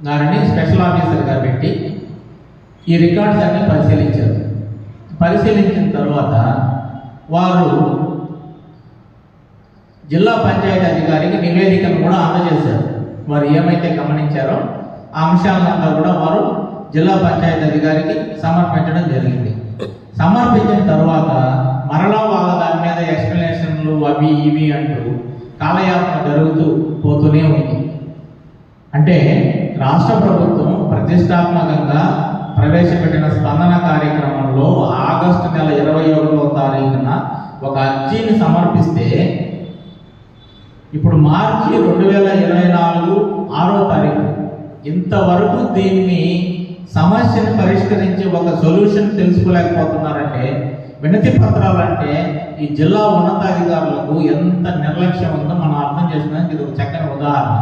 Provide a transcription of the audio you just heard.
గారిని స్పెషల్ ఆఫీసర్గా పెట్టి ఈ రికార్డ్స్ అన్ని పరిశీలించారు. పరిశీలించిన తర్వాత వారు జిల్లా పంచాయతీ అధికారికి నివేదికను కూడా అందజేశారు. వారు ఏమైతే గమనించారో ఆ అంశాలంతా కూడా వారు జిల్లా పంచాయతీ అధికారికి సమర్పించడం జరిగింది. సమర్పించిన తర్వాత మరలా వాళ్ళ దాని మీద ఎక్స్ప్లెనేషన్లు అవి ఇవి అంటూ కాలయాపన జరుగుతూ పోతూనే ఉంది. అంటే రాష్ట్ర ప్రభుత్వం ప్రతిష్టాత్మకంగా ప్రవేశపెట్టిన స్పందన కార్యక్రమంలో ఆగస్టు నెల 21వ తారీఖున ఒక అర్జీని సమర్పిస్తే ఇప్పుడు మార్చి 2024 6వ తారీఖు ఇంతవరకు దీన్ని సమస్యను పరిష్కరించి ఒక సొల్యూషన్ తెలుసుకోలేకపోతున్నారంటే వినతి పత్రాలంటే ఈ జిల్లా ఉన్నతాధికారులకు ఎంత నిర్లక్ష్యం ఉందో మనం అర్థం చేసుకోవడానికి ఇది ఒక చక్కని ఉదాహరణ.